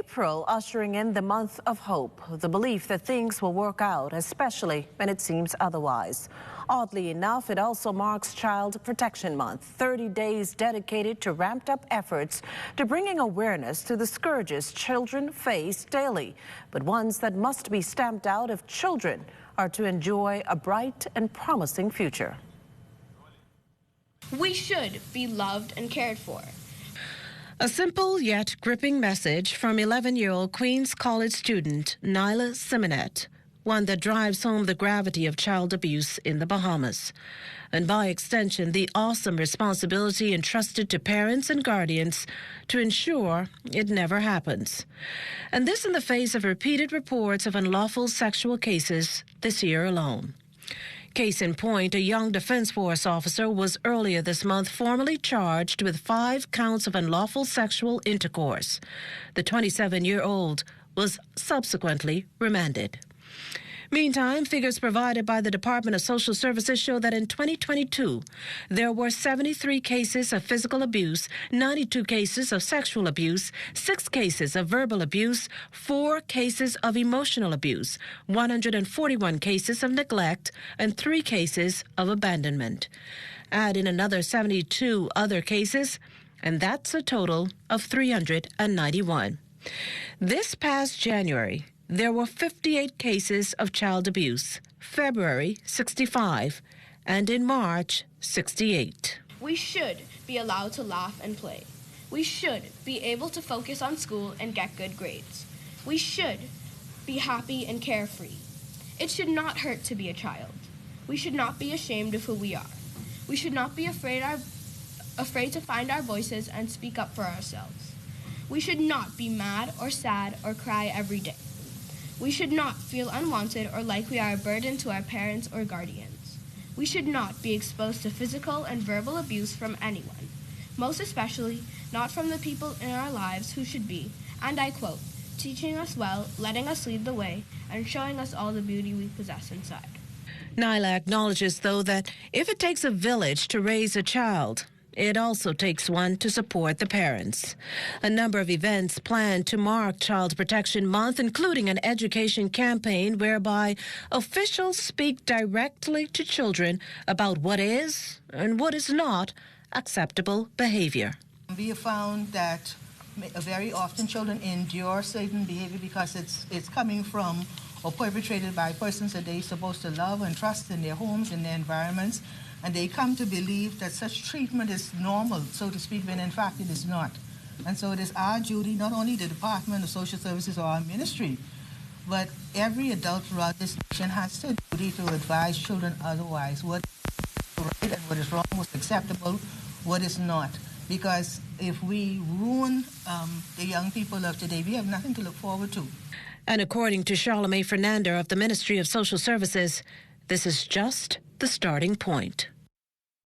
April ushering in the month of hope, the belief that things will work out, especially when it seems otherwise. Oddly enough, it also marks Child Protection Month, 30 days dedicated to ramped up efforts to bringing awareness to the scourges children face daily, but ones that must be stamped out if children are to enjoy a bright and promising future. We should be loved and cared for. A simple yet gripping message from 11-year-old Queens College student Nylah Symonette, one that drives home the gravity of child abuse in the Bahamas, and by extension the awesome responsibility entrusted to parents and guardians to ensure it never happens. And this in the face of repeated reports of unlawful sexual cases this year alone. Case in point, a young Defense Force officer was earlier this month formally charged with 5 counts of unlawful sexual intercourse. The 27-year-old was subsequently remanded. Meantime, figures provided by the Department of Social Services show that in 2022, there were 73 cases of physical abuse, 92 cases of sexual abuse, 6 cases of verbal abuse, 4 cases of emotional abuse, 141 cases of neglect, and 3 cases of abandonment. Add in another 72 other cases, and that's a total of 391. This past January, there were 58 cases of child abuse, February 65, and in March 68. We should be allowed to laugh and play. We should be able to focus on school and get good grades. We should be happy and carefree. It should not hurt to be a child. We should not be ashamed of who we are. We should not be afraid to find our voices and speak up for ourselves. We should not be mad or sad or cry every day. We should not feel unwanted or like we are a burden to our parents or guardians. We should not be exposed to physical and verbal abuse from anyone, most especially not from the people in our lives who should be, and I quote, teaching us well, letting us lead the way, and showing us all the beauty we possess inside. Nylah acknowledges, though, that if it takes a village to raise a child, it also takes one to support the parents. A number of events planned to mark Child Protection Month, including an education campaign whereby officials speak directly to children about what is and what is not acceptable behavior. We have found that very often children endure certain behavior because it's coming from or perpetrated by persons that they're supposed to love and trust in their homes, in their environments. And they come to believe that such treatment is normal, so to speak, when in fact it is not. And so it is our duty, not only the Department of Social Services or our ministry, but every adult throughout this nation has the duty to advise children otherwise, what is right and what is wrong, what's acceptable, what is not. Because if we ruin the young people of today, we have nothing to look forward to. And according to Charlemagne Fernander of the Ministry of Social Services, this is just the starting point.